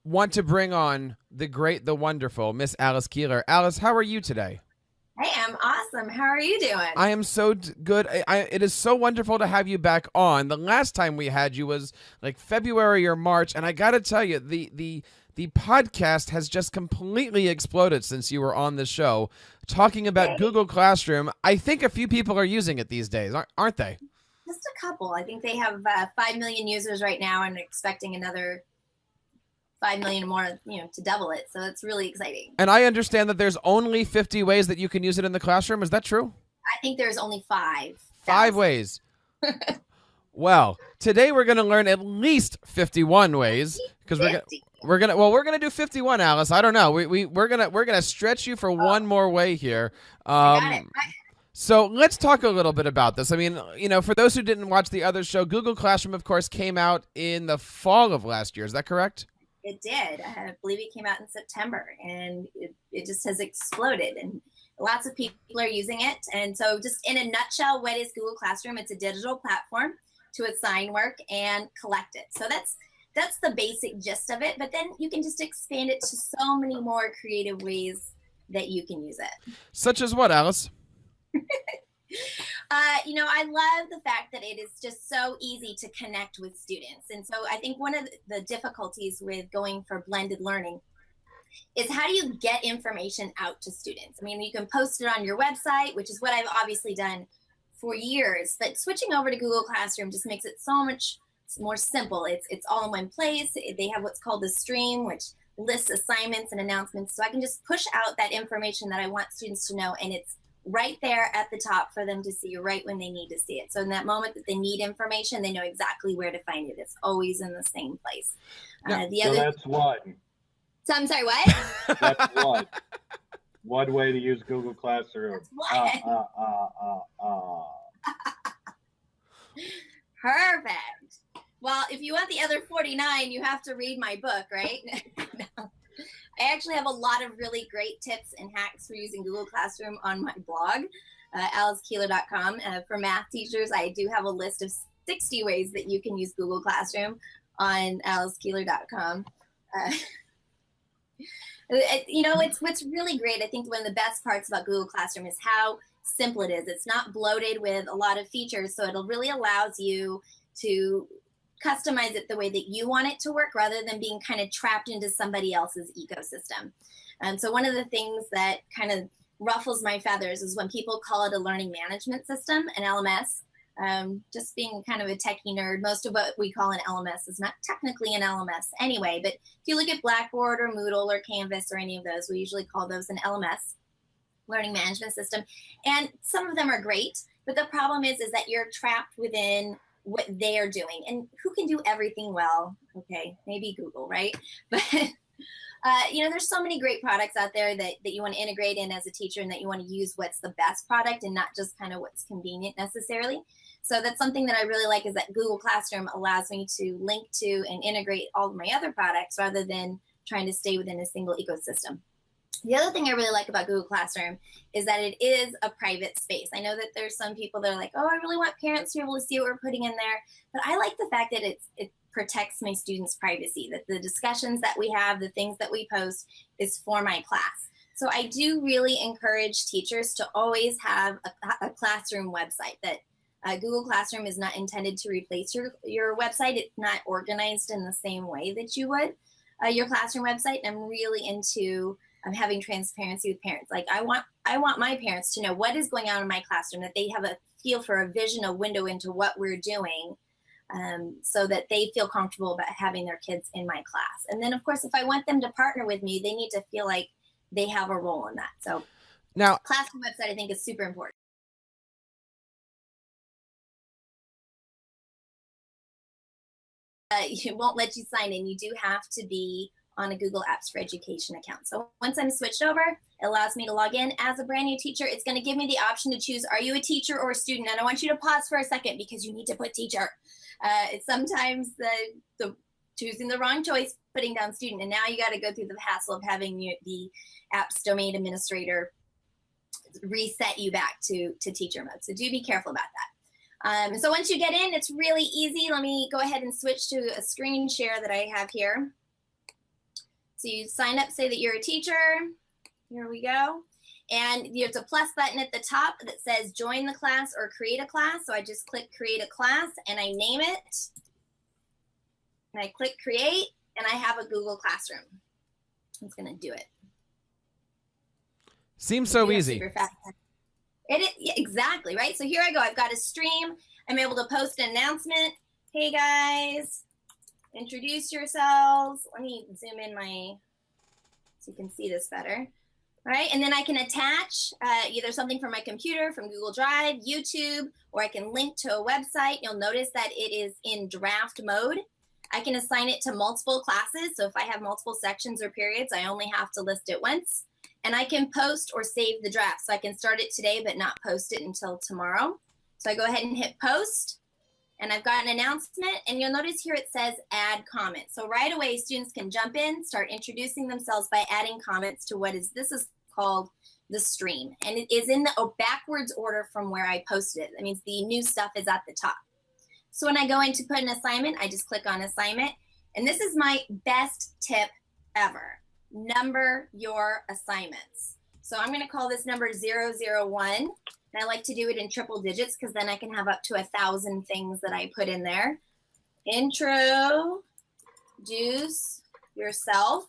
want to bring on the great, the wonderful Miss Alice Keeler. Alice, how are you today? Hey, I'm awesome. How are you I doing? am so good. It is so wonderful to have you back on. The last time we had you was like February or March, and I got to tell you, the podcast has just completely exploded since you were on the show talking about Yay. Google Classroom. I think a few people are using it these days, aren't they? Just a couple. I think they have 5 million users right now and expecting another 5 million more, to double it. So it's really exciting. And I understand that there's only 50 ways that you can use it in the classroom. Is that true? I think there's only 5 5,000. ways. Well, today we're going to learn at least 51 ways because 50. we're gonna do 51, Alice. I don't know. We're gonna stretch you for one more way here. I got it. So let's talk a little bit about this. I mean, for those who didn't watch the other show, Google Classroom, of course, came out in the fall of last year. Is that correct? It did. I believe it came out in September, and it just has exploded. And lots of people are using it. And so just in a nutshell, what is Google Classroom? It's a digital platform to assign work and collect it. So that's the basic gist of it. But then you can just expand it to so many more creative ways that you can use it. Such as what, Alice? I love the fact that it is just so easy to connect with students. And so I think one of the difficulties with going for blended learning is how do you get information out to students? I mean, you can post it on your website, which is what I've obviously done for years, but switching over to Google Classroom just makes it so much more simple. It's all in one place. They have what's called the stream, which lists assignments and announcements. So I can just push out that information that I want students to know, and it's right there at the top for them to see right when they need to see it. So in that moment that they need information, they know exactly where to find it. It's always in the same place. That's one. So I'm sorry, what? That's one. One way to use Google Classroom. That's one. Perfect. Well, if you want the other 49, you have to read my book, right? No. I actually have a lot of really great tips and hacks for using Google Classroom on my blog, AliceKeeler.com. For math teachers, I do have a list of 60 ways that you can use Google Classroom on AliceKeeler.com. It's what's really great. I think one of the best parts about Google Classroom is how simple it is. It's not bloated with a lot of features, so it'll really allows you to customize it the way that you want it to work rather than being kind of trapped into somebody else's ecosystem. And so one of the things that kind of ruffles my feathers is when people call it a learning management system, an LMS. Just being kind of a techie nerd, most of what we call an LMS is not technically an LMS anyway, but if you look at Blackboard or Moodle or Canvas or any of those, we usually call those an LMS, learning management system. And some of them are great, but the problem is that you're trapped within what they are doing. And who can do everything well? Okay, maybe Google, right? But there's so many great products out there that you want to integrate in as a teacher and that you want to use what's the best product and not just kind of what's convenient necessarily. So that's something that I really like is that Google Classroom allows me to link to and integrate all of my other products rather than trying to stay within a single ecosystem. The other thing I really like about Google Classroom is that it is a private space. I know that there's some people that are like, oh, I really want parents to be able to see what we're putting in there. But I like the fact that it protects my students' privacy, that the discussions that we have, the things that we post is for my class. So I do really encourage teachers to always have a classroom website. That Google Classroom is not intended to replace your website. It's not organized in the same way that you would your classroom website. And I'm really into having transparency with parents. Like I want my parents to know what is going on in my classroom, that they have a feel for a vision, a window into what we're doing, so that they feel comfortable about having their kids in my class. And then, of course, if I want them to partner with me, they need to feel like they have a role in that. So now, classroom website, I think, is super important. It won't let you sign in. You do have to be on a Google Apps for Education account. So once I'm switched over, it allows me to log in as a brand new teacher. It's going to give me the option to choose, are you a teacher or a student? And I want you to pause for a second because you need to put teacher. It's sometimes the choosing the wrong choice, putting down student. And now you got to go through the hassle of having the app's domain administrator reset you back to teacher mode. So do be careful about that. So once you get in, it's really easy. Let me go ahead and switch to a screen share that I have here. So you sign up, say that you're a teacher. Here we go. And there's a plus button at the top that says join the class or create a class. So I just click create a class and I name it. And I click create and I have a Google Classroom. It's going to do it. Seems so easy. Super fast. It is, yeah, exactly, right? So here I go. I've got a stream. I'm able to post an announcement. Hey, guys, introduce yourselves. Let me zoom in so you can see this better. All right, and then I can attach either something from my computer, from Google Drive, YouTube, or I can link to a website. You'll notice that it is in draft mode. I can assign it to multiple classes. So if I have multiple sections or periods, I only have to list it once. And I can post or save the draft. So I can start it today, but not post it until tomorrow. So I go ahead and hit post. And I've got an announcement. And you'll notice here it says add comments. So right away, students can jump in, start introducing themselves by adding comments to this is called the stream. And it is in the backwards order from where I posted it. That means the new stuff is at the top. So when I go in to put an assignment, I just click on assignment. And this is my best tip ever. Number your assignments. So I'm going to call this number 001. And I like to do it in triple digits because then I can have up to 1,000 things that I put in there. Introduce yourself.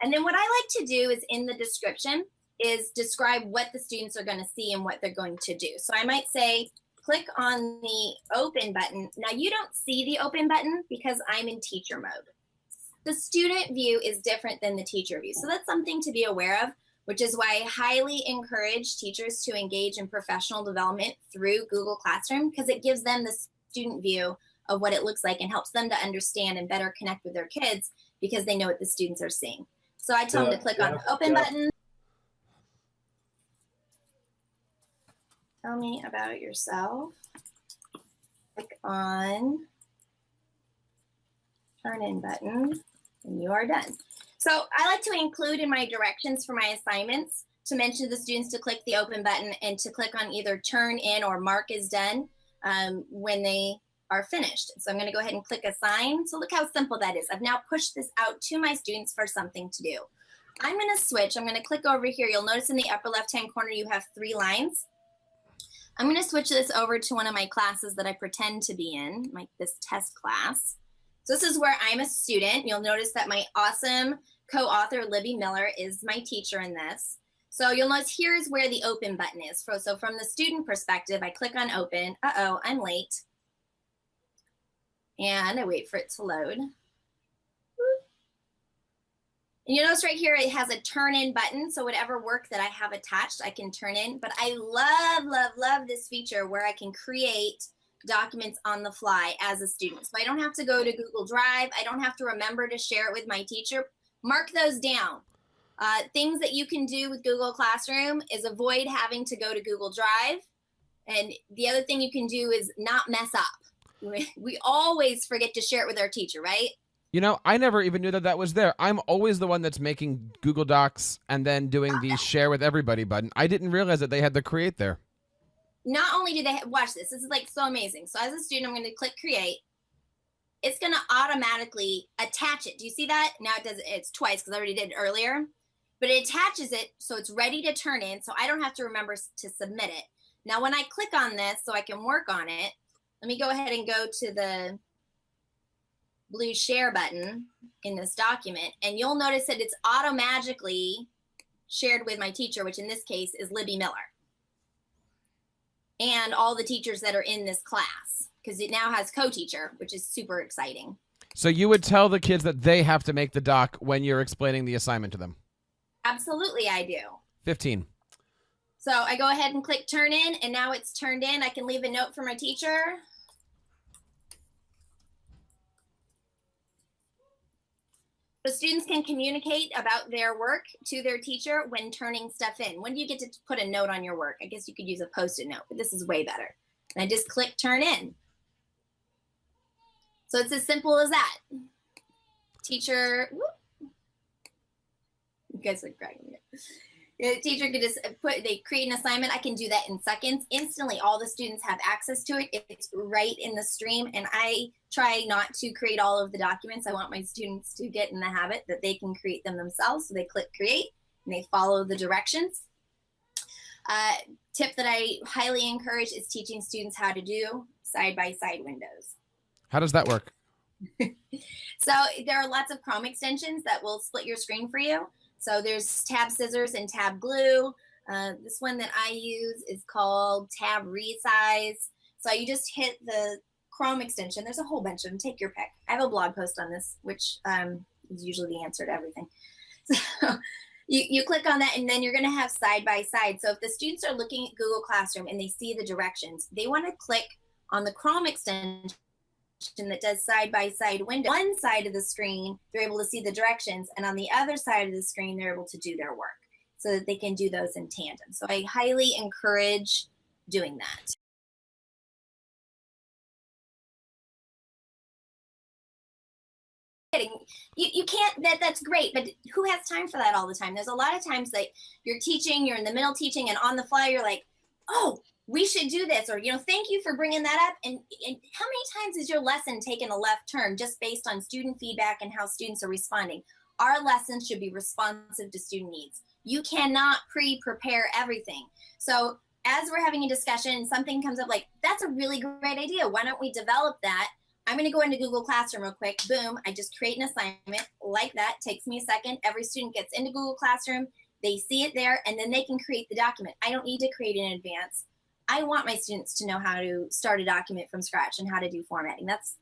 And then what I like to do is in the description is describe what the students are going to see and what they're going to do. So I might say, click on the open button. Now you don't see the open button because I'm in teacher mode. The student view is different than the teacher view. So that's something to be aware of, which is why I highly encourage teachers to engage in professional development through Google Classroom because it gives them the student view of what it looks like and helps them to understand and better connect with their kids because they know what the students are seeing. So I tell them to click on the open button. Tell me about yourself. Click on turn in button and you are done. So I like to include in my directions for my assignments to mention to the students to click the open button and to click on either turn in or mark is done when they are finished. So I'm going to go ahead and click assign. So look how simple that is. I've now pushed this out to my students for something to do. I'm going to switch. I'm going to click over here. You'll notice in the upper left-hand corner you have 3 lines. I'm going to switch this over to one of my classes that I pretend to be in, like this test class. So this is where I'm a student. You'll notice that my awesome co-author, Libby Miller, is my teacher in this. So you'll notice here's where the open button is. So from the student perspective, I click on open. Uh-oh, I'm late. And I wait for it to load. And you'll notice right here, it has a turn in button. So whatever work that I have attached, I can turn in. But I love, love, love this feature where I can create documents on the fly as a student. So I don't have to go to Google Drive. I don't have to remember to share it with my teacher. Mark those down. Things that you can do with Google Classroom is avoid having to go to Google Drive. And the other thing you can do is not mess up. We always forget to share it with our teacher, right? You know, I never even knew that that was there. I'm always the one that's making Google Docs and then doing the share with everybody button. I didn't realize that they had the create there. Not only do they watch this, this is like so amazing. So as a student, I'm going to click create. It's going to automatically attach it. Do you see that? Now it does it. It's twice because I already did it earlier. But it attaches it so it's ready to turn in. So I don't have to remember to submit it. Now when I click on this so I can work on it, let me go ahead and go to the blue share button in this document. And you'll notice that it's automatically shared with my teacher, which in this case is Libby Miller. And all the teachers that are in this class, because it now has co-teacher, which is super exciting. So you would tell the kids that they have to make the doc when you're explaining the assignment to them? Absolutely, I do. 15. So I go ahead and click turn in, and now it's turned in. I can leave a note for my teacher. So students can communicate about their work to their teacher when turning stuff in. When do you get to put a note on your work? I guess you could use a Post-it note, but this is way better. And I just click turn in. So it's as simple as that. Teacher, whoop. You guys are cracking me up. The teacher could just they create an assignment. I can do that in seconds. Instantly, all the students have access to it. It's right in the stream. And I try not to create all of the documents. I want my students to get in the habit that they can create them themselves. So they click create and they follow the directions. Tip that I highly encourage is teaching students how to do side-by-side windows. How does that work? So there are lots of Chrome extensions that will split your screen for you. So there's tab scissors and tab glue. This one that I use is called tab resize. So you just hit the Chrome extension. There's a whole bunch of them. Take your pick. I have a blog post on this, which is usually the answer to everything. So you click on that, and then you're going to have side by side. So if the students are looking at Google Classroom and they see the directions, they want to click on the Chrome extension that does side-by-side window. One side of the screen, they're able to see the directions, and on the other side of the screen, they're able to do their work so that they can do those in tandem. So I highly encourage doing that. You can't, that's great, but who has time for that all the time? There's a lot of times that you're teaching, you're in the middle teaching, and on the fly, you're like, oh, we should do this, or, thank you for bringing that up. And how many times has your lesson taken a left turn just based on student feedback and how students are responding? Our lessons should be responsive to student needs. You cannot pre-prepare everything. So as we're having a discussion, something comes up like, that's a really great idea. Why don't we develop that? I'm going to go into Google Classroom real quick. Boom, I just create an assignment like that. Takes me a second. Every student gets into Google Classroom. They see it there, and then they can create the document. I don't need to create it in advance. I want my students to know how to start a document from scratch and how to do formatting. That's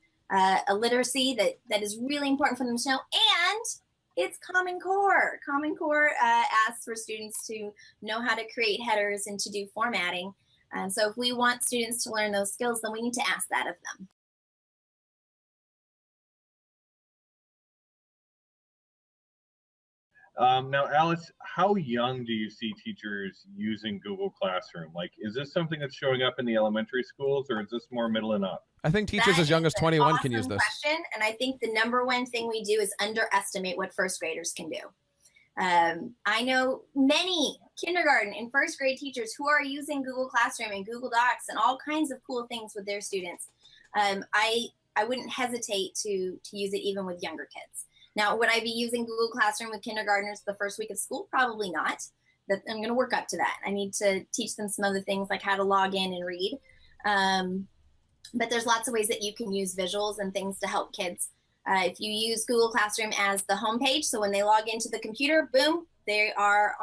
a literacy that is really important for them to know. And it's Common Core. Common Core asks for students to know how to create headers and to do formatting. So if we want students to learn those skills, then we need to ask that of them. Now, Alice, how young do you see teachers using Google Classroom? Like, is this something that's showing up in the elementary schools, or is this more middle and up? I think teachers as young as 21 can use this. Question, and I think the number one thing we do is underestimate what first graders can do. I know many kindergarten and first grade teachers who are using Google Classroom and Google Docs and all kinds of cool things with their students. I wouldn't hesitate to use it even with younger kids. Now, would I be using Google Classroom with kindergartners the first week of school? Probably not. But I'm going to work up to that. I need to teach them some other things like how to log in and read. But there's lots of ways that you can use visuals and things to help kids. If you use Google Classroom as the home page, so when they log into the computer, boom, they are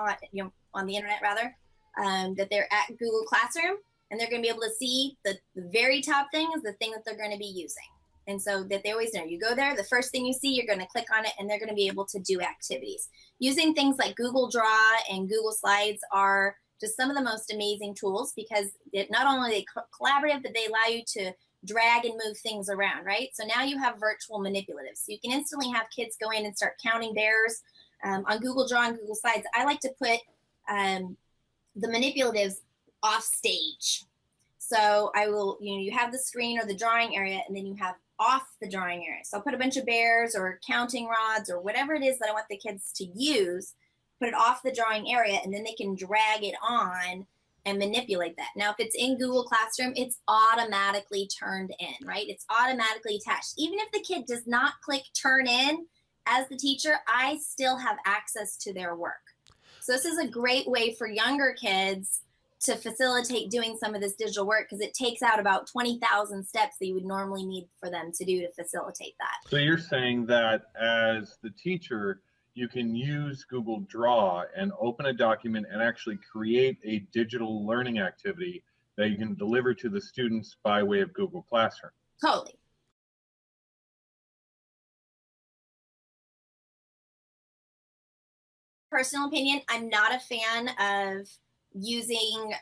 on the internet rather, that they're at Google Classroom, and they're going to be able to see the very top thing is the thing that they're going to be using. And so that they always know, you go there, the first thing you see, you're going to click on it, and they're going to be able to do activities. Using things like Google Draw and Google Slides are just some of the most amazing tools because not only are they collaborative, but they allow you to drag and move things around, right? So now you have virtual manipulatives. So you can instantly have kids go in and start counting bears. On Google Draw and Google Slides, I like to put the manipulatives off stage. So I will, you have the screen or the drawing area, and then you have off the drawing area. So I'll put a bunch of bears or counting rods or whatever it is that I want the kids to use, put it off the drawing area, and then they can drag it on and manipulate that. Now, if it's in Google Classroom, it's automatically turned in, right? It's automatically attached. Even if the kid does not click turn in as the teacher, I still have access to their work. So this is a great way for younger kids to facilitate doing some of this digital work because it takes out about 20,000 steps that you would normally need for them to do to facilitate that. So you're saying that as the teacher, you can use Google Draw and open a document and actually create a digital learning activity that you can deliver to the students by way of Google Classroom. Totally. Personal opinion, I'm not a fan of using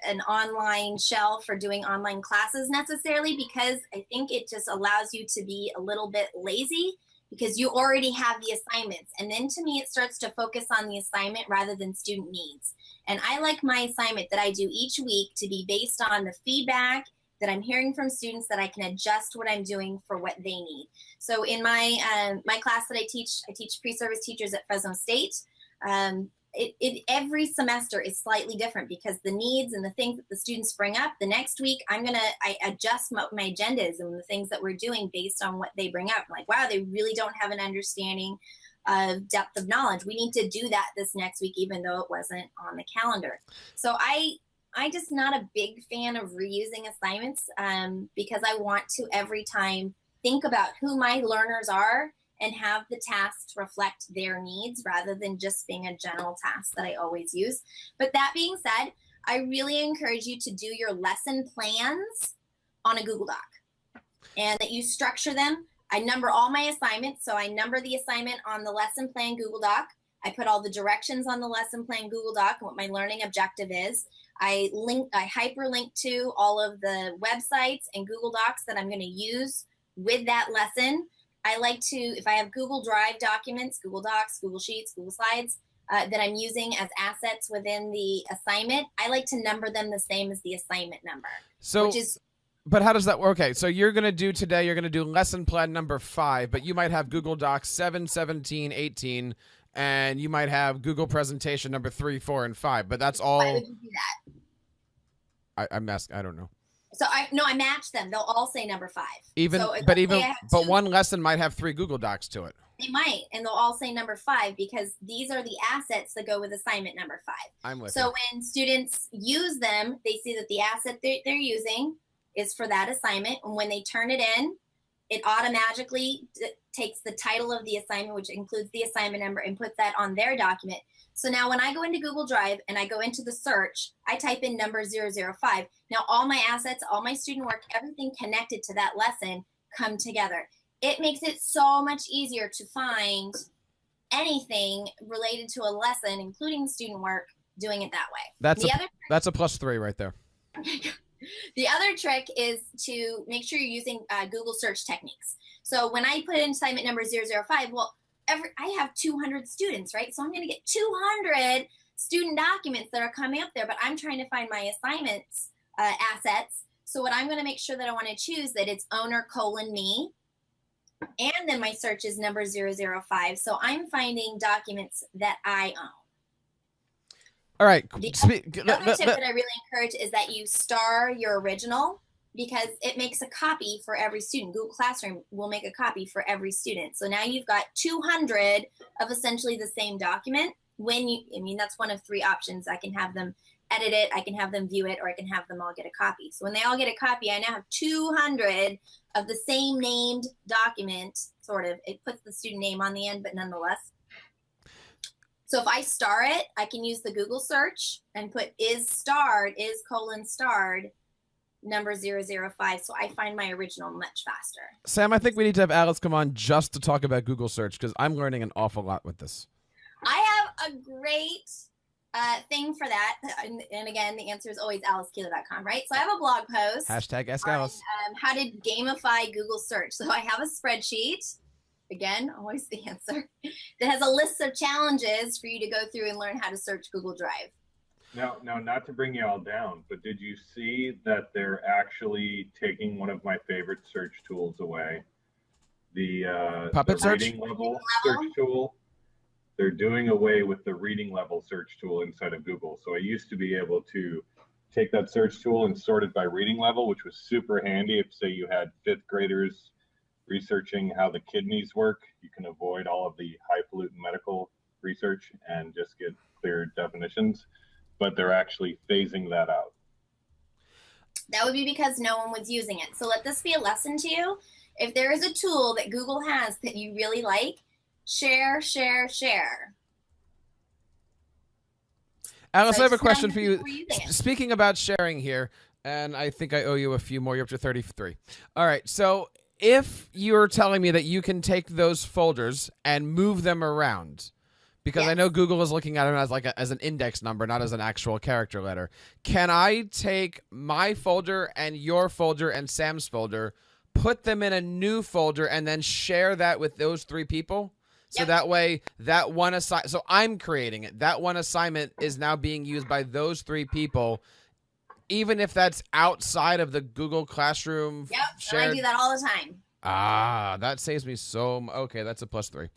an online shell for doing online classes necessarily because I think it just allows you to be a little bit lazy because you already have the assignments. And then to me, it starts to focus on the assignment rather than student needs. And I like my assignment that I do each week to be based on the feedback that I'm hearing from students that I can adjust what I'm doing for what they need. So in my class that I teach pre-service teachers at Fresno State. every semester is slightly different because the needs and the things that the students bring up. The next week, I adjust my agendas and the things that we're doing based on what they bring up. I'm like, wow, they really don't have an understanding of depth of knowledge. We need to do that this next week, even though it wasn't on the calendar. So I just not a big fan of reusing assignments because I want to every time think about who my learners are and have the tasks reflect their needs rather than just being a general task that I always use. But that being said, I really encourage you to do your lesson plans on a Google Doc and that you structure them. I number all my assignments. So I number the assignment on the lesson plan Google Doc. I put all the directions on the lesson plan Google Doc and what my learning objective is. I hyperlink to all of the websites and Google Docs that I'm going to use with that lesson. I like to, if I have Google Drive documents, Google Docs, Google Sheets, Google Slides that I'm using as assets within the assignment, I like to number them the same as the assignment number. So, which is, but how does that work? Okay, so you're going to do today, you're going to do lesson plan number 5, but you might have Google Docs 7, 17, 18, and you might have Google presentation number 3, 4, and 5, but that's all. why would you do that? I'm asking, I don't know. So I match them. They'll all say number 5. Even, so but one lesson might have 3 Google Docs to it. They might, and they'll all say number 5 because these are the assets that go with assignment number 5. I'm with so you. When students use them, they see that the asset they're using is for that assignment. And when they turn it in, it automatically takes the title of the assignment, which includes the assignment number, and puts that on their document. So now when I go into Google Drive and I go into the search, I type in number 005. Now all my assets, all my student work, everything connected to that lesson come together. It makes it so much easier to find anything related to a lesson, including student work, doing it that way. That's a +3 right there. The other trick is to make sure you're using Google search techniques. So when I put in assignment number 005, well, I have 200 students, right? So I'm going to get 200 student documents that are coming up there, but I'm trying to find my assignments assets. So what I'm going to make sure that I want to choose that it's owner:me, and then my search is number 005. So I'm finding documents that I own. All right. The other tip that I really encourage is that you star your original because it makes a copy for every student. Google Classroom will make a copy for every student. So now you've got 200 of essentially the same document. That's one of 3 options. I can have them edit it, I can have them view it, or I can have them all get a copy. So when they all get a copy, I now have 200 of the same named document, sort of. It puts the student name on the end, but nonetheless. So if I star it, I can use the Google search and put is starred number 005. So I find my original much faster. Sam, I think we need to have Alice come on just to talk about Google search because I'm learning an awful lot with this. I have a great thing for that. And again, the answer is always AliceKeeler.com, right? So I have a blog post. #AskAlice. How to gamify Google search. So I have a spreadsheet. Again, always the answer, that has a list of challenges for you to go through and learn how to search Google Drive. Now, not to bring you all down, but did you see that they're actually taking one of my favorite search tools away? The Puppet search? reading level search tool. They're doing away with the reading level search tool inside of Google. So I used to be able to take that search tool and sort it by reading level, which was super handy. If, say, you had 5th graders researching how the kidneys work, you can avoid all of the highfalutin medical research and just get clear definitions, but they're actually phasing that out. That would be because no one was using it. So let this be a lesson to you. If there is a tool that Google has that you really like, share. Alice, So I have a just question know for you. people are using it. Speaking about sharing here, and I think I owe you a few more. You're up to 33. All right, so if you're telling me that you can take those folders and move them around, because Yes. I know Google is looking at them as as an index number, not as an actual character letter. Can I take my folder and your folder and Sam's folder, put them in a new folder, and then share that with those 3 people? So Yep. that way, that one assignment, so I'm creating it. That one assignment is now being used by those 3 people, even if that's outside of the Google Classroom Yep, shared. and I do that all the time. That saves me so. Okay, that's a +3.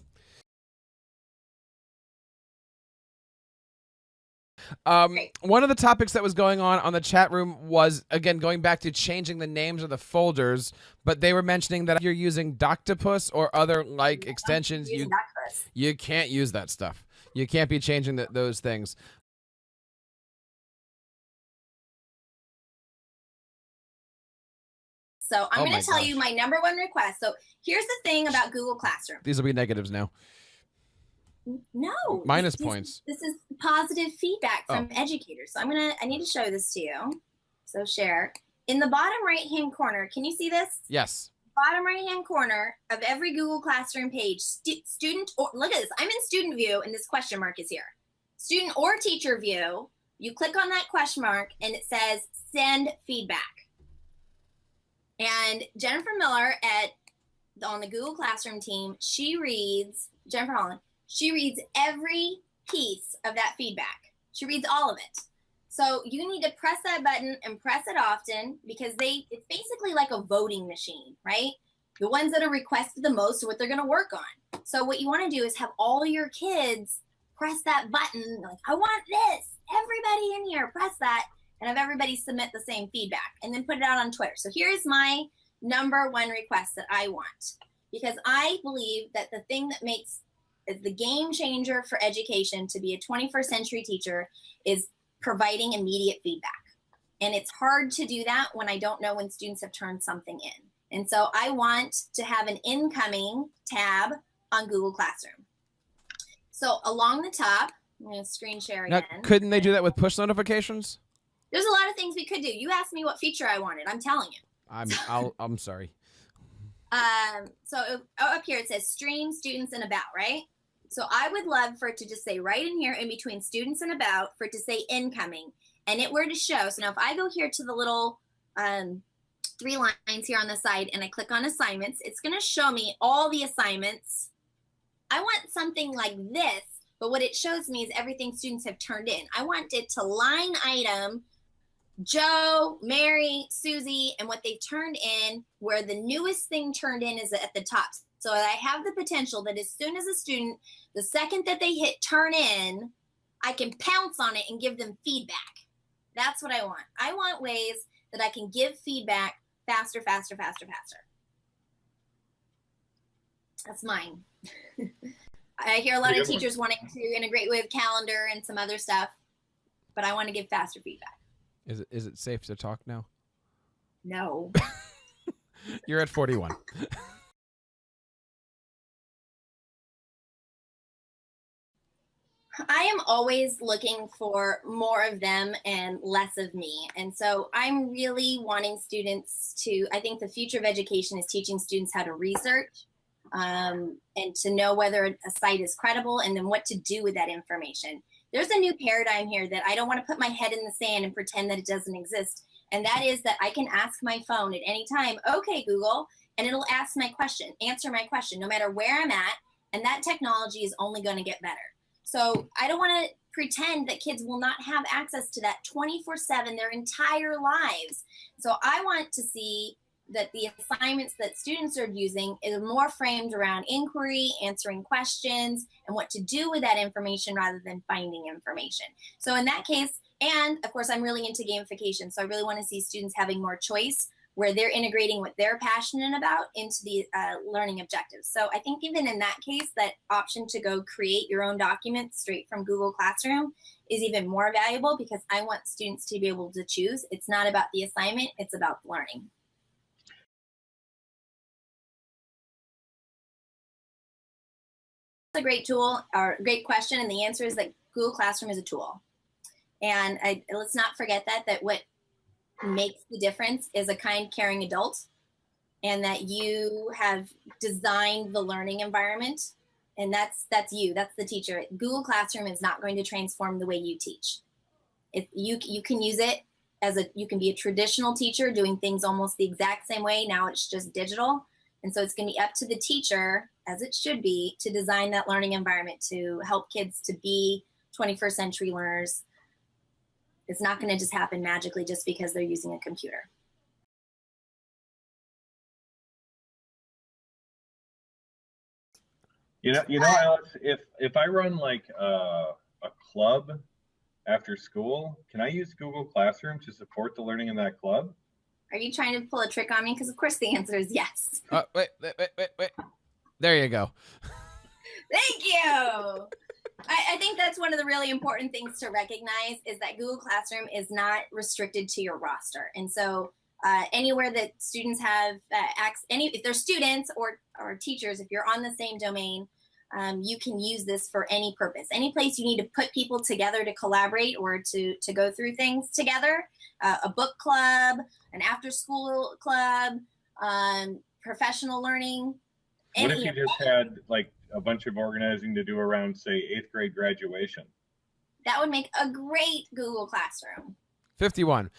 Great. One of the topics that was going on the chat room was, again, going back to changing the names of the folders, but they were mentioning that if you're using Doctopus or other like extensions, you can't use that stuff. You can't be changing those things. So I'm going to tell you my #1 request. So here's the thing about Google Classroom. These will be negatives now. No. Minus points. This is positive feedback from educators. So I need to show this to you. So share. In the bottom right-hand corner, can you see this? Yes. Bottom right-hand corner of every Google Classroom page, student, or look at this. I'm in student view and this question mark is here. Student or teacher view, you click on that question mark and it says send feedback. And Jennifer Miller on the Google Classroom team, Jennifer Holland, she reads every piece of that feedback. She reads all of it. So you need to press that button and press it often because it's basically like a voting machine, right? The ones that are requested the most are what they're going to work on. So what you want to do is have all your kids press that button, like, I want this. Everybody in here, press that. And have everybody submit the same feedback and then put it out on Twitter. So here's my #1 request that I want, because I believe that the thing that makes the game changer for education to be a 21st century teacher is providing immediate feedback. And it's hard to do that when I don't know when students have turned something in. And so I want to have an incoming tab on Google Classroom. So along the top, I'm going to screen share again. Now, couldn't they do that with push notifications? There's a lot of things we could do. You asked me what feature I wanted. I'm telling you. I'm sorry. So up here it says stream, students, and about, right? So I would love for it to just say right in here in between students and about for it to say incoming, and it were to show. So now if I go here to the little 3 lines here on the side and I click on assignments, it's going to show me all the assignments. I want something like this, but what it shows me is everything students have turned in. I want it to line item Joe, Mary, Susie, and what they've turned in, where the newest thing turned in is at the top. So I have the potential that as soon as a student, the second that they hit turn in, I can pounce on it and give them feedback. That's what I want. I want ways that I can give feedback faster, faster, faster, faster. That's mine. I hear a lot of teachers wanting to integrate with calendar and some other stuff, but I want to give faster feedback. Is it safe to talk now? No. You're at 41. I am always looking for more of them and less of me. And so I'm really wanting students I think the future of education is teaching students how to research and to know whether a site is credible and then what to do with that information. There's a new paradigm here that I don't want to put my head in the sand and pretend that it doesn't exist. And that is that I can ask my phone at any time, okay, Google, and it'll ask my question, answer my question, no matter where I'm at. And that technology is only going to get better. So I don't want to pretend that kids will not have access to that 24/7 their entire lives. So I want to see that the assignments that students are using is more framed around inquiry, answering questions, and what to do with that information rather than finding information. So in that case, and of course, I'm really into gamification. So I really want to see students having more choice where they're integrating what they're passionate about into the learning objectives. So I think even in that case, that option to go create your own documents straight from Google Classroom is even more valuable because I want students to be able to choose. It's not about the assignment, it's about learning. A great tool or great question, and the answer is that Google Classroom is a tool. And let's not forget that what makes the difference is a kind, caring adult, and that you have designed the learning environment, and that's you, that's the teacher. Google Classroom is not going to transform the way you teach. If you can use it you can be a traditional teacher doing things almost the exact same way. Now it's just digital. And so it's going to be up to the teacher, as it should be, to design that learning environment to help kids to be 21st century learners. It's not going to just happen magically just because they're using a computer. You know, Alice, if I run like a club after school, can I use Google Classroom to support the learning in that club? Are you trying to pull a trick on me? Because of course the answer is yes. Wait. There you go. Thank you. I think that's one of the really important things to recognize is that Google Classroom is not restricted to your roster. And so anywhere that students have if they're students or teachers, if you're on the same domain, you can use this for any purpose. Any place you need to put people together to collaborate or to go through things together, a book club, an after-school club, professional learning. What if you just had like a bunch of organizing to do around, say, 8th grade graduation? That would make a great Google Classroom. 51.